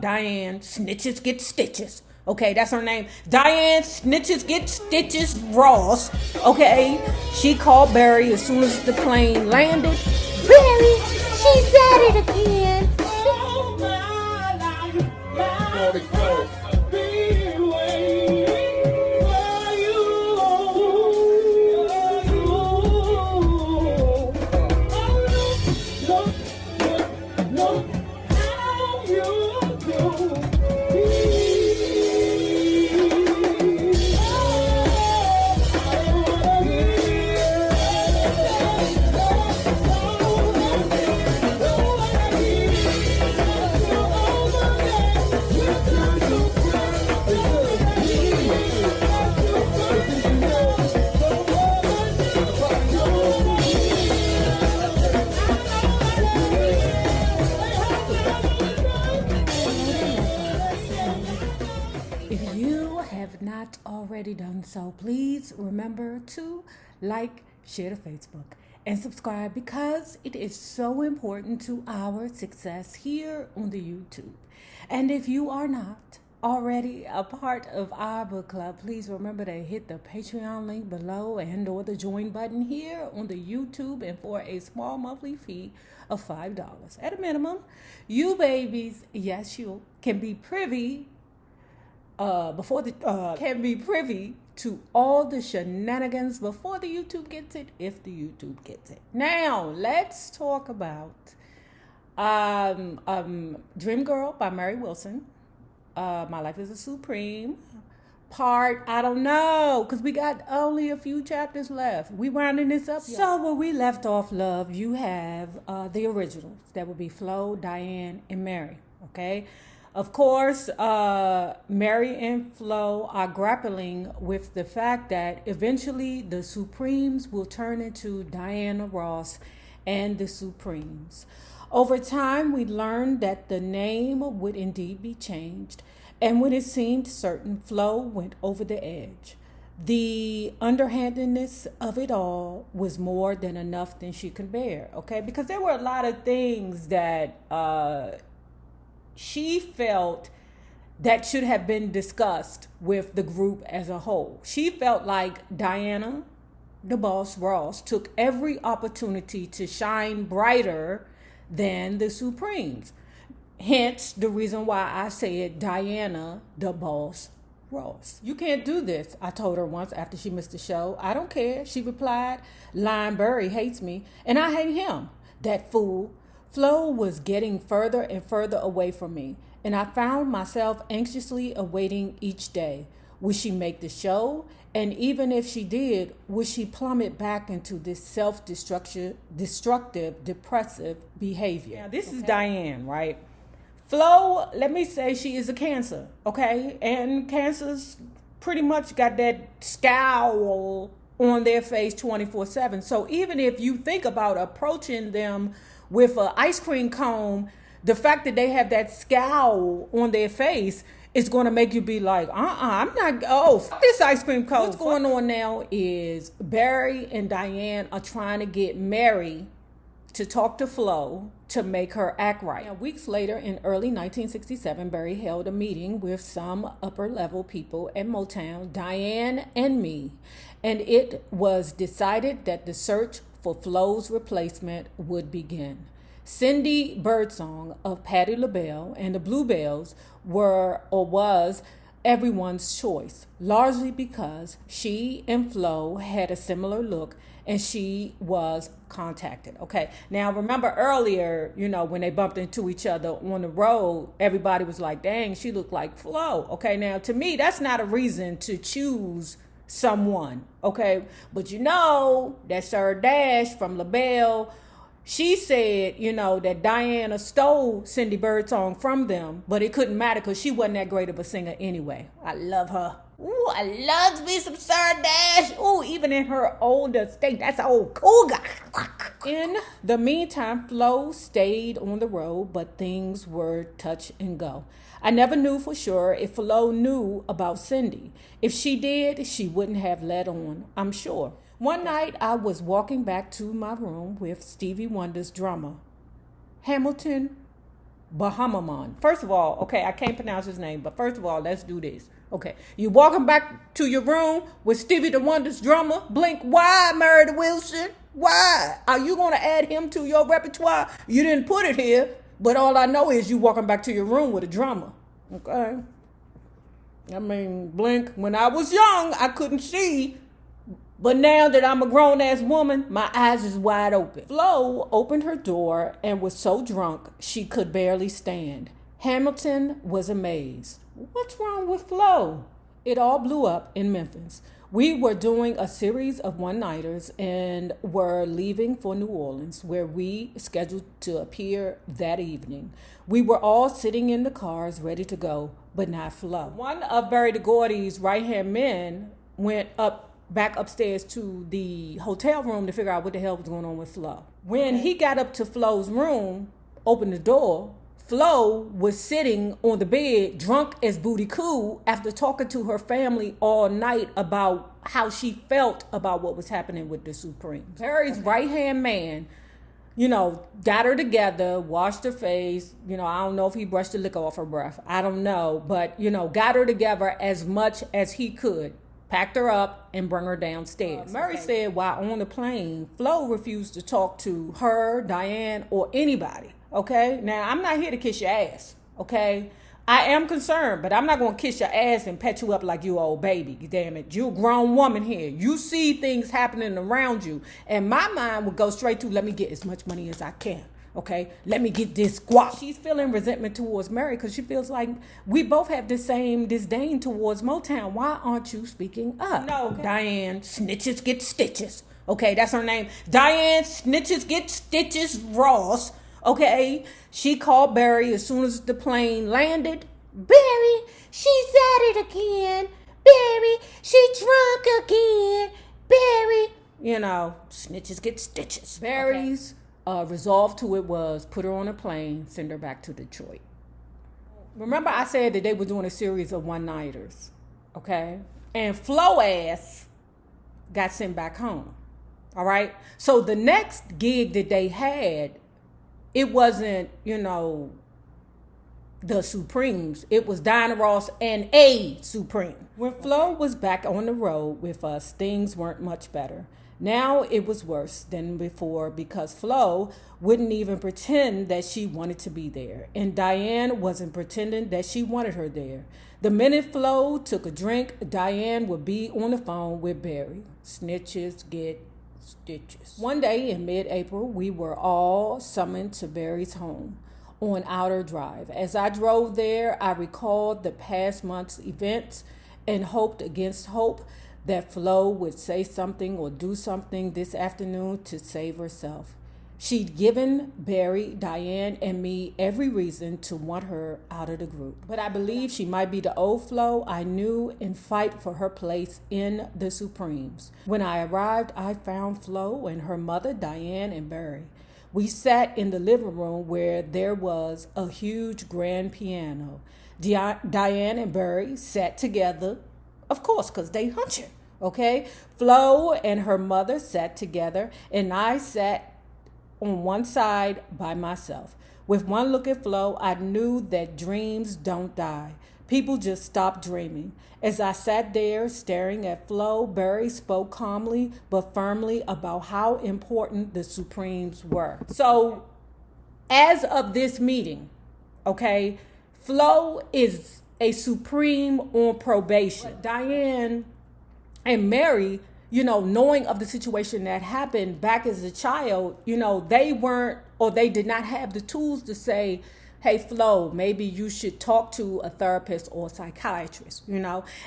Diane Snitches Get Stitches. Okay, that's her name. Diane Snitches Get Stitches Ross. Okay, she called Barry as soon as the plane landed. Barry, she said it again. If you have not already done so, please remember to like, share to Facebook, and subscribe because it is so important to our success here on the YouTube. And if you are not already a part of our book club, please remember to hit the Patreon link below and or the join button here on the YouTube, and for a small monthly fee of $5 at a minimum, you babies, yes, you can be privy to all the shenanigans before the YouTube gets it, if the YouTube gets it. Now, let's talk about DreamGirl by Mary Wilson. My Life is a Supreme. Part, I don't know, because we got only a few chapters left. We rounding this up. So where we left off, love, you have the originals. That would be Flo, Diane, and Mary, okay? Of course, Mary and Flo are grappling with the fact that eventually the Supremes will turn into Diana Ross and the Supremes. Over time, we learned that the name would indeed be changed, and when it seemed certain, Flo went over the edge. The underhandedness of it all was more than enough than she could bear, okay? Because there were a lot of things that she felt that should have been discussed with the group as a whole. She felt like Diana, the boss Ross, took every opportunity to shine brighter than the Supremes. Hence the reason why I said Diana, the boss Ross. You can't do this, I told her once after she missed the show. I don't care, she replied. Lion Burry hates me, and I hate him, that fool. Flo was getting further and further away from me, and I found myself anxiously awaiting each day. Would she make the show? And even if she did, would she plummet back into this self-destructive, depressive behavior? Now, this is Diane, right? Flo, let me say she is a Cancer, okay? And Cancers pretty much got that scowl on their face 24/7. So even if you think about approaching them with an ice cream cone, the fact that they have that scowl on their face is going to make you be like, I'm not, fuck this ice cream cone. What's going on now is Barry and Diane are trying to get Mary to talk to Flo to make her act right. Now, weeks later, in early 1967, Barry held a meeting with some upper-level people at Motown, Diane and me, and it was decided that the search for Flo's replacement would begin. Cindy Birdsong of Patti LaBelle and the Bluebells was everyone's choice, largely because she and Flo had a similar look and she was contacted. Okay, now remember earlier, when they bumped into each other on the road, everybody was like, dang, she looked like Flo. Okay, now to me, that's not a reason to choose someone, okay? But that Sarah Dash from LaBelle, she said, that Diana stole Cindy Birdsong from them, but it couldn't matter because she wasn't that great of a singer anyway. I love her. Ooh, I love me some Sarah Dash. Ooh, even in her older state, that's an old cougar. In the meantime, Flo stayed on the road, but things were touch and go. I never knew for sure if Flo knew about Cindy. If she did, she wouldn't have let on, I'm sure. One night, I was walking back to my room with Stevie Wonder's drummer, Hamilton Bahamamon. First of all, okay, I can't pronounce his name, but first of all, let's do this. Okay, you walking back to your room with Stevie the Wonder's drummer. Blink, why, Meredith Wilson? Why? Are you going to add him to your repertoire? You didn't put it here, but all I know is you walking back to your room with a drummer. Okay? I mean, Blink, when I was young, I couldn't see. But now that I'm a grown-ass woman, my eyes is wide open. Flo opened her door and was so drunk she could barely stand. Hamilton was amazed. What's wrong with Flo? It all blew up in Memphis. We were doing a series of one-nighters and were leaving for New Orleans, where we scheduled to appear that evening. We were all sitting in the cars ready to go, but not Flo. One of Barry DeGordy's right-hand men went back upstairs to the hotel room to figure out what the hell was going on with Flo. When he got up to Flo's room, opened the door, Flo was sitting on the bed, drunk as booty coo, after talking to her family all night about how she felt about what was happening with the Supremes. Barry's right-hand man, got her together, washed her face. I don't know if he brushed the liquor off her breath. I don't know. But, got her together as much as he could. Packed her up and bring her downstairs. Murray said while on the plane, Flo refused to talk to her, Diane, or anybody. Okay? Now, I'm not here to kiss your ass. Okay? I am concerned, but I'm not going to kiss your ass and pet you up like you old baby. Damn it. You're a grown woman here. You see things happening around you. And my mind would go straight to, let me get as much money as I can. Okay, let me get this squat. She's feeling resentment towards Mary because she feels like we both have the same disdain towards Motown. Why aren't you speaking up? No, okay. Diane, Sntches get stitches. Okay, that's her name. Diane, Sntches get stitches Ross. Okay, she called Barry as soon as the plane landed. Barry, she's at it again. Barry, she drunk again. Barry. Sntches get stitches. Barry's resolve to it was put her on a plane, send her back to Detroit. Remember I said that they were doing a series of one-nighters, okay? And Flo ass got sent back home, all right? So the next gig that they had, it wasn't, the Supremes. It was Diana Ross and a Supreme. When Flo was back on the road with us, things weren't much better. Now it was worse than before because Flo wouldn't even pretend that she wanted to be there. And Diane wasn't pretending that she wanted her there. The minute Flo took a drink, Diane would be on the phone with Barry. Sntches get stitches. One day in mid-April, we were all summoned to Barry's home on Outer Drive. As I drove there, I recalled the past month's events and hoped against hope that Flo would say something or do something this afternoon to save herself. She'd given Barry, Diane, and me every reason to want her out of the group. But I believe she might be the old Flo I knew and fight for her place in the Supremes. When I arrived, I found Flo and her mother, Diane, and Barry. We sat in the living room where there was a huge grand piano. Diane and Barry sat together, of course, because they hunching, okay? Flo and her mother sat together, and I sat on one side by myself. With one look at Flo, I knew that dreams don't die. People just stop dreaming. As I sat there staring at Flo, Barry spoke calmly but firmly about how important the Supremes were. So, as of this meeting, okay, Flo is a Supreme on probation. But Diane and Mary, knowing of the situation that happened back as a child, they weren't, or they did not have the tools to say, hey, Flo, maybe you should talk to a therapist or a psychiatrist,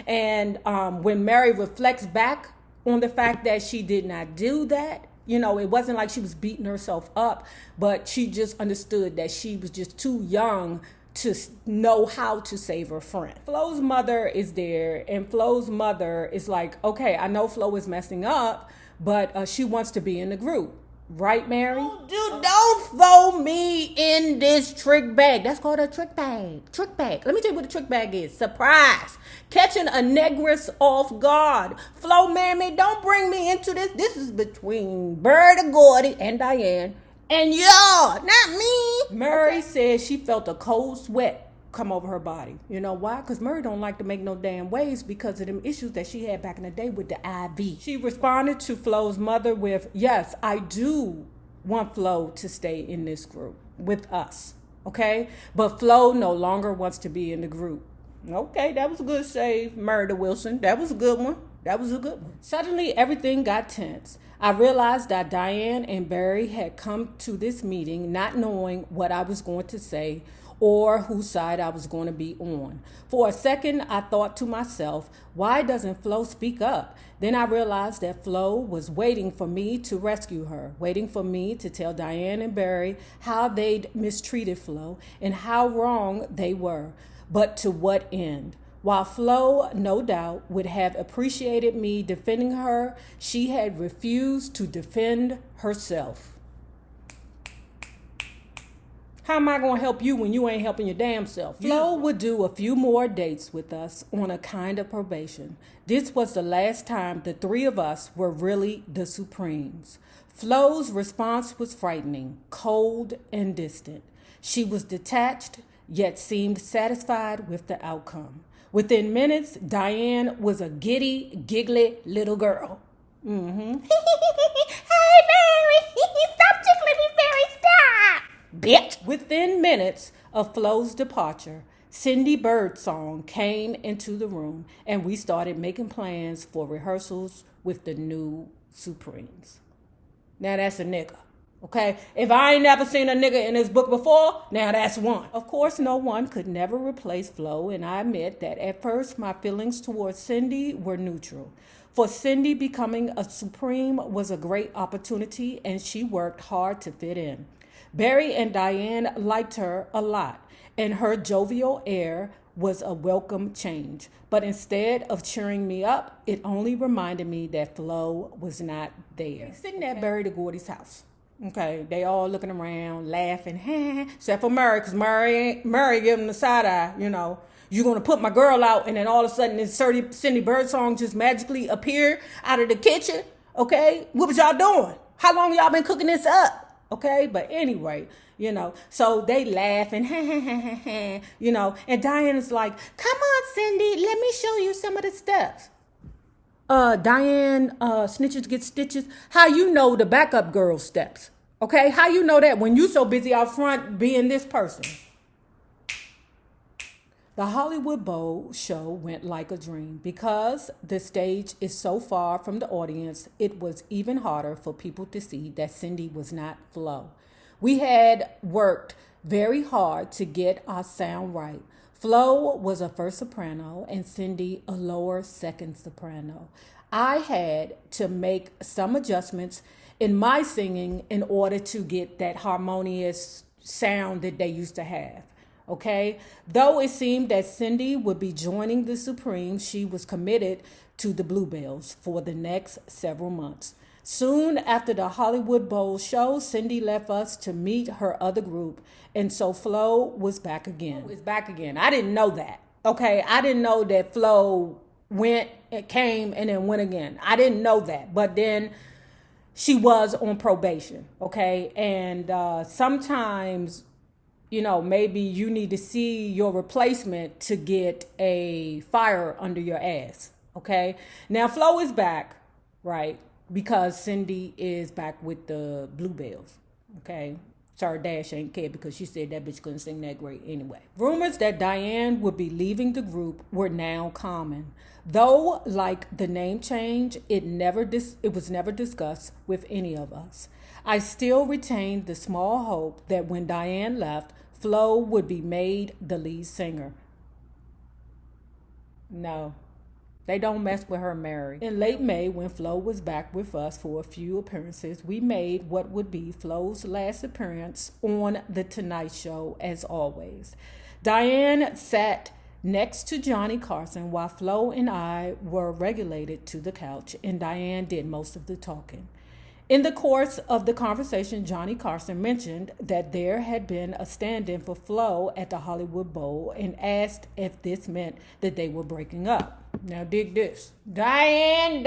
And when Mary reflects back on the fact that she did not do that, it wasn't like she was beating herself up, but she just understood that she was just too young to know how to save her friend. Flo's mother is there, and Flo's mother is like, okay, I know Flo is messing up, but she wants to be in the group. Right, Mary? Oh, dude, don't throw me in this trick bag. That's called a trick bag. Trick bag. Let me tell you what a trick bag is. Surprise. Catching a negress off guard. Flo, Mammy, don't bring me into this. This is between Bird Gordy and Diane And y'all, not me. Murray said she felt a cold sweat come over her body. You know why? Because Murray don't like to make no damn waves because of them issues that she had back in the day with the IV. She responded to Flo's mother with, yes, I do want Flo to stay in this group with us. Okay? But Flo no longer wants to be in the group. Okay, that was a good save, Murder Wilson. That was a good one. That was a good one. Suddenly, everything got tense. I realized that Diane and Barry had come to this meeting not knowing what I was going to say or whose side I was going to be on. For a second, I thought to myself, why doesn't Flo speak up? Then I realized that Flo was waiting for me to rescue her, waiting for me to tell Diane and Barry how they'd mistreated Flo and how wrong they were. But to what end? While Flo, no doubt, would have appreciated me defending her, she had refused to defend herself. How am I going to help you when you ain't helping your damn self? Flo would do a few more dates with us on a kind of probation. This was the last time the three of us were really the Supremes. Flo's response was frightening, cold, and distant. She was detached, yet seemed satisfied with the outcome. Within minutes, Diane was a giddy, giggly little girl. Hey, Barry, stop tickling me, Barry, stop. Bitch. Within minutes of Flo's departure, Cindy Birdsong came into the room and we started making plans for rehearsals with the new Supremes. Now that's a nigga. Okay, if I ain't never seen a nigga in this book before, now that's one. Of course, no one could never replace Flo, and I admit that at first my feelings towards Cindy were neutral. For Cindy, becoming a Supreme was a great opportunity, and she worked hard to fit in. Barry and Diane liked her a lot, and her jovial air was a welcome change. But instead of cheering me up, it only reminded me that Flo was not there. Sitting at Barry DeGordy's house. Okay, they all looking around, laughing, except for Murray, because Murray gave him the side eye, you know. You're going to put my girl out, and then all of a sudden this Cindy Birdsong just magically appeared out of the kitchen, okay? What was y'all doing? How long y'all been cooking this up, okay? But anyway, you know, so they laughing, you know, and Diana's like, come on, Cindy, let me show you some of the steps. Diane, Sntches get stitches. How you know the backup girl steps? Okay, how you know that when you so busy out front being this person? The Hollywood Bowl show went like a dream. Because the stage is so far from the audience, it was even harder for people to see that Cindy was not Flo. We had worked very hard to get our sound right. Flo was a first soprano and Cindy a lower second soprano. I had to make some adjustments in my singing in order to get that harmonious sound that they used to have. Okay? Though it seemed that Cindy would be joining the Supremes, she was committed to the Bluebells for the next several months. Soon after the Hollywood Bowl show, Cindy left us to meet her other group, and so Flo was back again. I didn't know that. Okay, I didn't know that Flo went, it came, and then went again. I didn't know that. But then she was on probation. Okay, and sometimes, you know, maybe you need to see your replacement to get a fire under your ass. Okay, now Flo is back, right? Because Cindy is back with the Bluebells, okay? Sorry, Dash ain't care because she said that bitch couldn't sing that great anyway. Rumors that Diane would be leaving the group were now common. Though, like the name change, it was never discussed with any of us. I still retained the small hope that when Diane left, Flo would be made the lead singer. No. They don't mess with her, Mary. In late May, when Flo was back with us for a few appearances, we made what would be Flo's last appearance on The Tonight Show, as always. Diane sat next to Johnny Carson while Flo and I were relegated to the couch, and Diane did most of the talking. In the course of the conversation, Johnny Carson mentioned that there had been a stand-in for Flo at the Hollywood Bowl and asked if this meant that they were breaking up. Now dig this. Diane,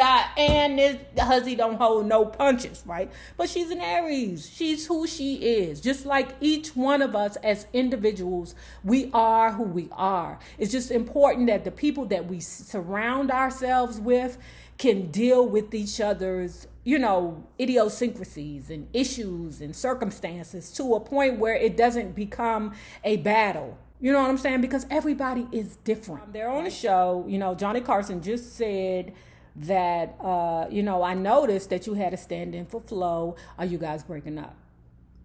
this hussy don't hold no punches, right? But she's an Aries. She's who she is. Just like each one of us as individuals, we are who we are. It's just important that the people that we surround ourselves with can deal with each other's, idiosyncrasies and issues and circumstances to a point where it doesn't become a battle. You know what I'm saying? Because everybody is different. They're on the show, Johnny Carson just said that, I noticed that you had a stand-in for Flo. Are you guys breaking up?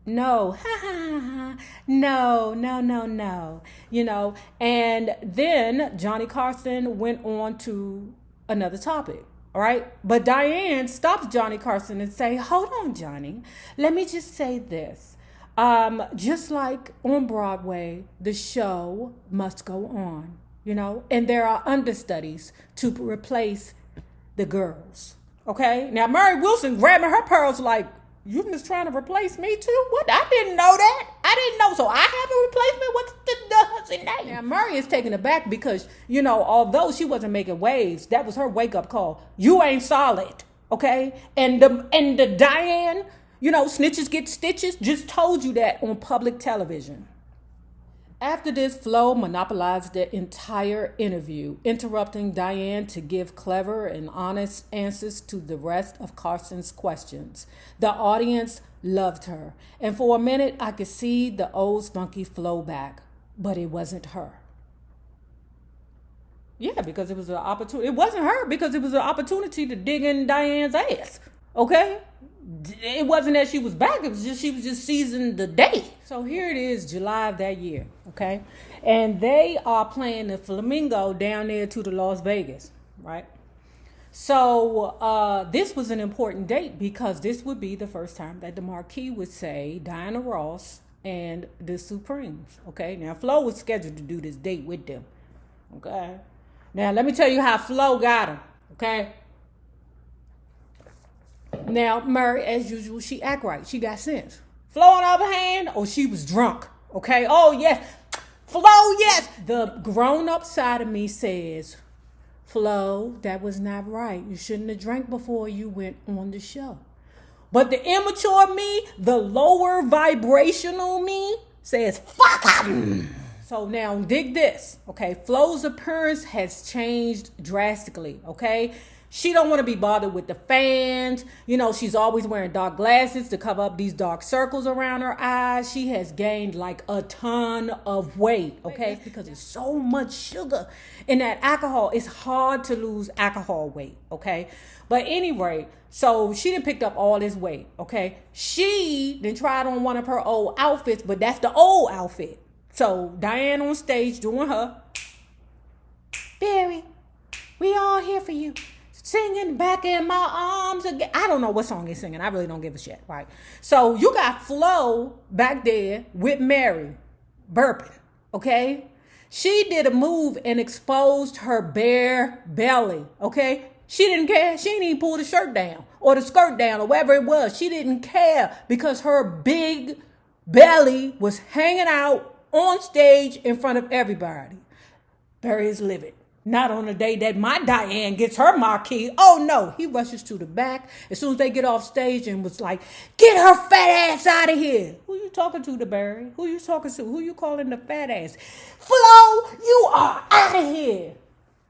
No, no. And then Johnny Carson went on to another topic. All right. But Diane stops Johnny Carson and say, hold on, Johnny. Let me just say this. Just like on Broadway, the show must go on, and there are understudies to replace the girls. Okay. Now, Mary Wilson grabbing her pearls like, you just trying to replace me too? What? I didn't know that. I didn't know. So I have a replacement? What's the name? Now, Murray is taken aback because, although she wasn't making waves, that was her wake-up call. You ain't solid, okay? And the Diane, Snitches get stitches, just told you that on public television. After this, Flo monopolized the entire interview, interrupting Diane to give clever and honest answers to the rest of Carson's questions. The audience loved her, and for a minute, I could see the old spunky Flo back, but it wasn't her. Yeah, because it was an opportunity. It wasn't her because it was an opportunity to dig in Diane's ass, okay? It wasn't that she was back. It was just she was just seizing the day. So here it is, July of that year, okay? And they are playing the Flamingo down there to the Las Vegas, right? So this was an important date because this would be the first time that the Marquis would say Diana Ross and the Supremes, okay? Now, Flo was scheduled to do this date with them, okay? Now, let me tell you how Flo got him, okay? Now, Murray, as usual, she act right. She got sense. Flo, on the other hand, she was drunk. Okay? Oh, yes. Flo, yes. The grown-up side of me says, Flo, that was not right. You shouldn't have drank before you went on the show. But the immature me, the lower vibrational me, says, fuck him. So now, dig this. Okay? Flo's appearance has changed drastically. Okay? She don't want to be bothered with the fans. She's always wearing dark glasses to cover up these dark circles around her eyes. She has gained like a ton of weight, okay? Because there's so much sugar in that alcohol. It's hard to lose alcohol weight, okay? But anyway, so she done picked up all this weight, okay? She then tried on one of her old outfits, but that's the old outfit. So Diane on stage doing her. Barry, we all here for you. Singing back in my arms again. I don't know what song he's singing. I really don't give a shit, right? So you got Flo back there with Mary burping, okay? She did a move and exposed her bare belly, okay? She didn't care. She didn't even pull the shirt down or the skirt down or whatever it was. She didn't care because her big belly was hanging out on stage in front of everybody. Barry is livid. Not on the day that my Diane gets her marquee. Oh, no. He rushes to the back as soon as they get off stage and was like, get her fat ass out of here. Who you talking to, DeBarry? Who you talking to? Who you calling the fat ass? Flo, you are out of here.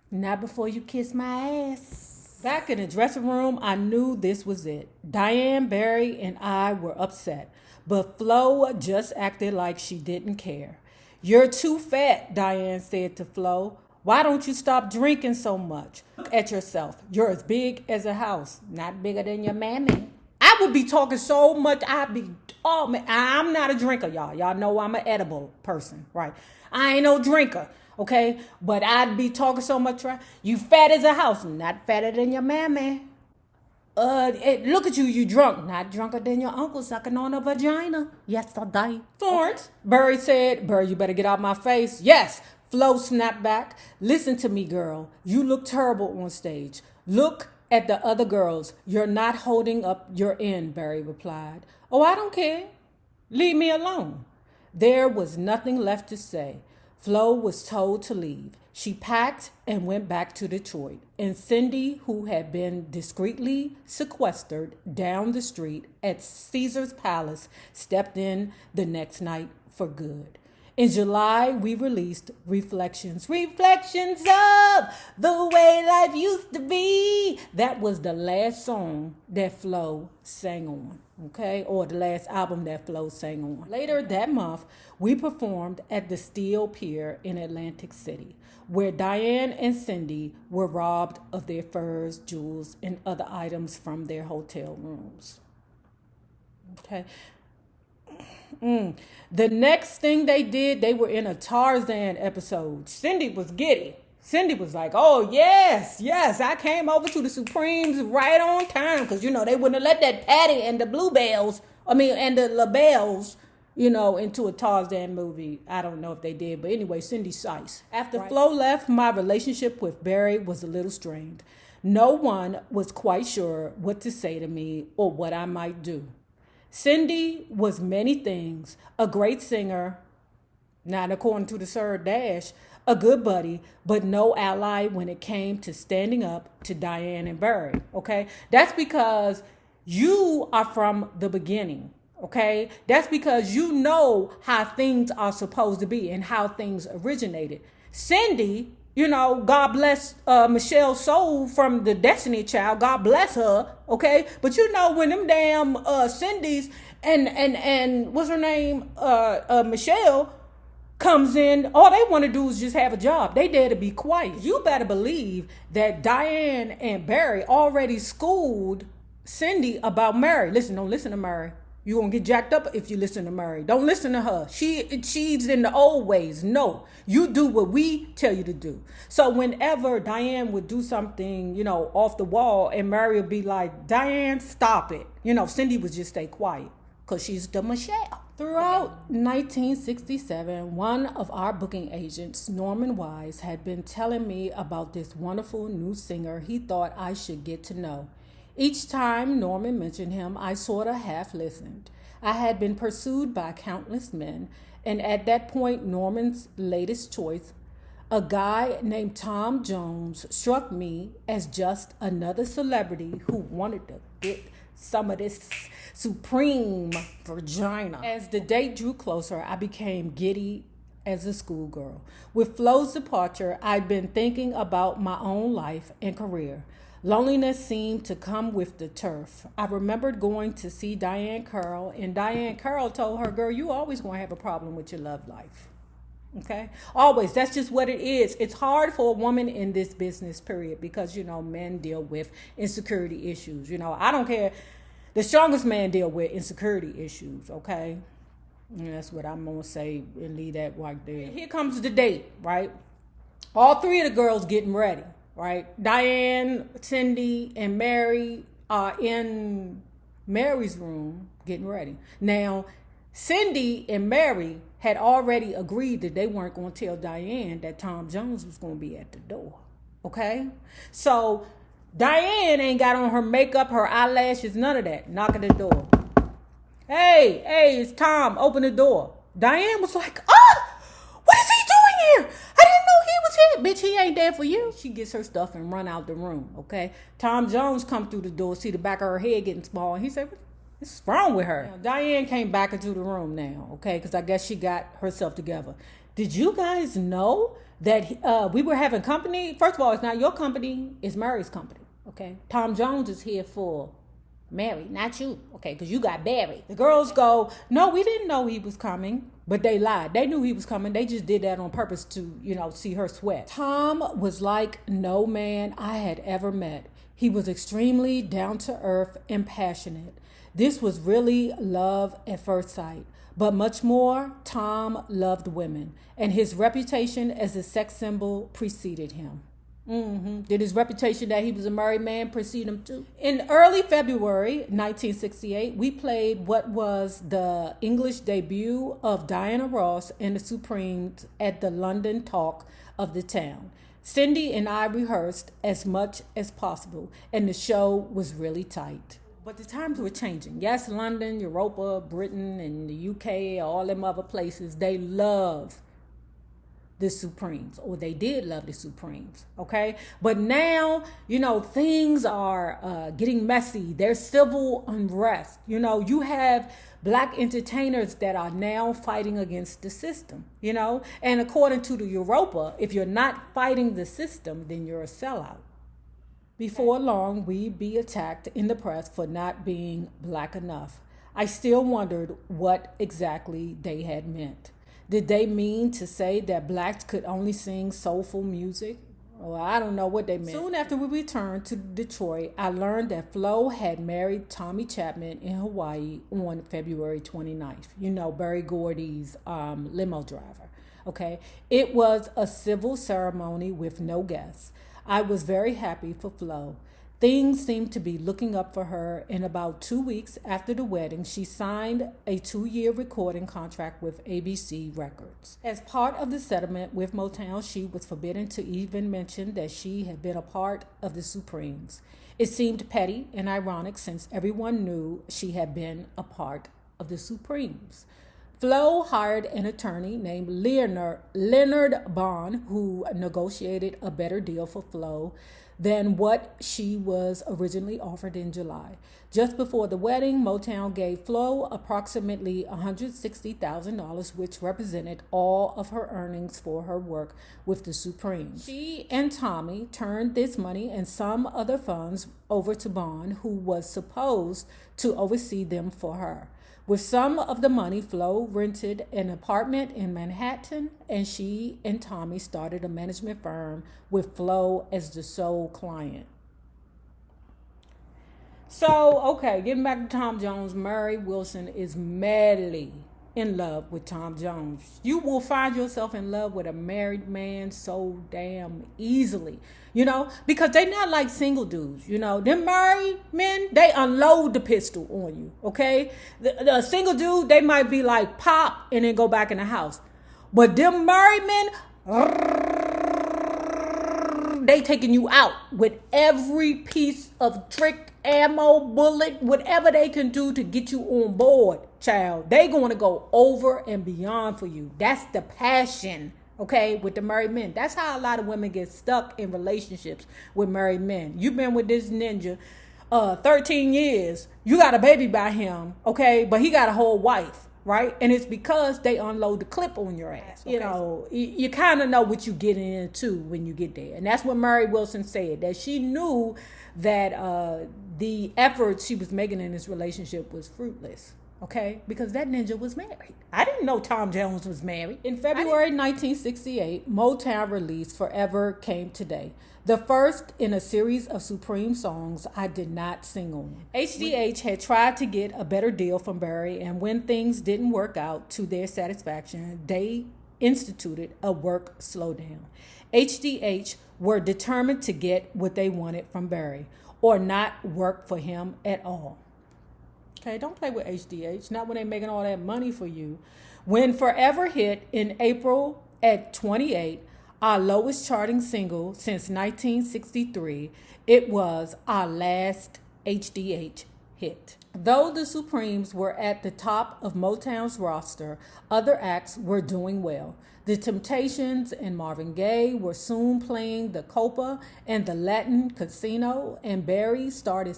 Not before you kiss my ass. Back in the dressing room, I knew this was it. Diane, Barry, and I were upset. But Flo just acted like she didn't care. You're too fat, Diane said to Flo. Why don't you stop drinking so much? Look at yourself. You're as big as a house, not bigger than your mammy. I would be talking so much. I'm not a drinker, y'all. Y'all know I'm an edible person, right? I ain't no drinker, okay? But I'd be talking so much, right? You fat as a house, not fatter than your mammy. Look at you, you drunk. Not drunker than your uncle sucking on a vagina. Yes, I die. Florence. Okay. Burry said, Burry, you better get out my face. Yes. Flo snapped back. Listen to me, girl. You look terrible on stage. Look at the other girls. You're not holding up your end, Barry replied. Oh, I don't care. Leave me alone. There was nothing left to say. Flo was told to leave. She packed and went back to Detroit. And Cindy, who had been discreetly sequestered down the street at Caesar's Palace, stepped in the next night for good. In July, we released Reflections of the way life used to be. That was the last song that Flo sang on, okay? Or the last album that Flo sang on. Later that month, we performed at the Steel Pier in Atlantic City, where Diane and Cindy were robbed of their furs, jewels, and other items from their hotel rooms. Okay. The next thing they did, they were in a Tarzan episode. Cindy was giddy. Cindy was like, oh, yes, I came over to the Supremes right on time. Because, they wouldn't have let that Patty and the and the LaBelles, into a Tarzan movie. I don't know if they did. But anyway, Cindy Sykes. After Flo left, my relationship with Barry was a little strained. No one was quite sure what to say to me or what I might do. Cindy was many things, a great singer, not according to the Sir Dash, a good buddy, but no ally when it came to standing up to Diane and Barry, okay? That's because you are from the beginning, okay? That's because you know how things are supposed to be and how things originated. Cindy, God bless Michelle's soul from the Destiny Child. God bless her, okay? But when them damn Cindy's and what's her name, Michelle comes in, all they want to do is just have a job. They dare to be quiet. You better believe that Diane and Barry already schooled Cindy about Mary. Listen, don't listen to Mary. You're going to get jacked up if you listen to Mary. Don't listen to her. She's in the old ways. No, you do what we tell you to do. So whenever Diane would do something, off the wall, and Mary would be like, Diane, stop it. Cindy would just stay quiet because she's the Michelle. Throughout 1967, one of our booking agents, Norman Wise, had been telling me about this wonderful new singer he thought I should get to know. Each time Norman mentioned him, I sort of half listened. I had been pursued by countless men, and at that point, Norman's latest choice, a guy named Tom Jones, struck me as just another celebrity who wanted to get some of this supreme vagina. As the date drew closer, I became giddy as a schoolgirl. With Flo's departure, I'd been thinking about my own life and career. Loneliness seemed to come with the turf. I remembered going to see Diane Curl, and Diane Curl told her, girl, you always going to have a problem with your love life. Okay? Always. That's just what it is. It's hard for a woman in this business, period, because, men deal with insecurity issues. I don't care. The strongest man deal with insecurity issues, okay? And that's what I'm going to say and leave that right there. Here comes the date, right? All three of the girls getting ready. Right? Diane, Cindy, and Mary are in Mary's room getting ready. Now, Cindy and Mary had already agreed that they weren't going to tell Diane that Tom Jones was going to be at the door. Okay? So, Diane ain't got on her makeup, her eyelashes, none of that. Knock at the door. Hey, it's Tom. Open the door. Diane was like, what is he doing here? I didn't know he was here. Bitch, he ain't there for you. She gets her stuff and run out the room, okay? Tom Jones come through the door, see the back of her head getting small, and he said, what's wrong with her? Now, Diane came back into the room now, okay? Because I guess she got herself together. Did you guys know that we were having company? First of all, it's not your company. It's Mary's company, okay? Tom Jones is here for Mary, not you, okay? Because you got Barry. The girls go, no, we didn't know he was coming. But they lied. They knew he was coming. They just did that on purpose to, see her sweat. Tom was like no man I had ever met. He was extremely down to earth and passionate. This was really love at first sight. But much more, Tom loved women. And his reputation as a sex symbol preceded him. Did his reputation that he was a married man precede him too? In early February 1968, we played what was the English debut of Diana Ross and the Supremes at the London Talk of the Town. Cindy and I rehearsed as much as possible, and the show was really tight. But the times were changing. Yes, London, Europa, Britain, and the UK, all them other places, they love the Supremes, or they did love the Supremes, okay? But now, things are getting messy. There's civil unrest. You have black entertainers that are now fighting against the system, And according to the Europa, if you're not fighting the system, then you're a sellout. Before long, we'd be attacked in the press for not being black enough. I still wondered what exactly they had meant. Did they mean to say that blacks could only sing soulful music? Well, I don't know what they meant. Soon after we returned to Detroit, I learned that Flo had married Tommy Chapman in Hawaii on February 29th. Berry Gordy's limo driver. Okay. It was a civil ceremony with no guests. I was very happy for Flo. Things seemed to be looking up for her. In about 2 weeks after the wedding, she signed a 2-year recording contract with ABC Records. As part of the settlement with Motown, she was forbidden to even mention that she had been a part of the Supremes. It seemed petty and ironic since everyone knew she had been a part of the Supremes. Flo hired an attorney named Leonard Bond, who negotiated a better deal for Flo than what she was originally offered in July. Just before the wedding, Motown gave Flo approximately $160,000, which represented all of her earnings for her work with the Supremes. She and Tommy turned this money and some other funds over to Bond, who was supposed to oversee them for her. With some of the money, Flo rented an apartment in Manhattan, and she and Tommy started a management firm with Flo as the sole client. So, okay, getting back to Tom Jones, Mary Wilson is madly in love with Tom Jones. You will find yourself in love with a married man so damn easily, because they not like single dudes, Them married men, they unload the pistol on you, okay? The single dude, they might be like pop and then go back in the house. But them married men, they taking you out with every piece of trick, ammo, bullet, whatever they can do to get you on board, child. They going to go over and beyond for you. That's the passion, okay, with the married men. That's how a lot of women get stuck in relationships with married men. You've been with this ninja 13 years. You got a baby by him, okay, but he got a whole wife. Right? And it's because they unload the clip on your ass. Okay. You kind of know what you get into when you get there. And that's what Mary Wilson said, that she knew that the efforts she was making in this relationship was fruitless. Okay? Because that ninja was married. I didn't know Tom Jones was married. In February 1968, Motown released Forever Came Today, the first in a series of Supreme songs I did not sing on. HDH had tried to get a better deal from Barry, and when things didn't work out to their satisfaction, they instituted a work slowdown. HDH were determined to get what they wanted from Barry, or not work for him at all. Okay, don't play with HDH, not when they're making all that money for you. When Forever hit in April at 28, our lowest charting single since 1963, it was our last HDH hit. Though the Supremes were at the top of Motown's roster, other acts were doing well. The Temptations and Marvin Gaye were soon playing the Copa and the Latin Casino, and Barry started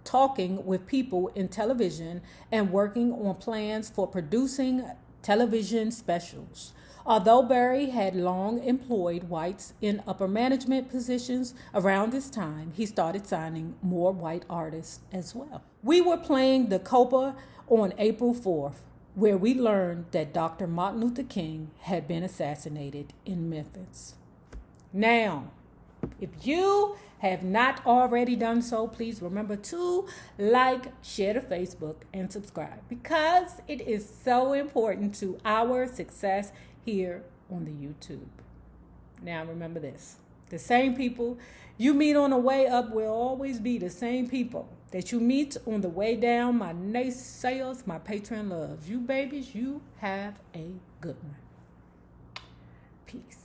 talking with people in television and working on plans for producing television specials. Although Barry had long employed whites in upper management positions around this time, he started signing more white artists as well. We were playing the Copa on April 4th, where we learned that Dr. Martin Luther King had been assassinated in Memphis. Now, if you have not already done so, please remember to like, share to Facebook, and subscribe, because it is so important to our success here on the YouTube. Now remember this, the same people you meet on the way up will always be the same people that you meet on the way down. My naysayers, my Patreon loves. You babies, you have a good one. Peace.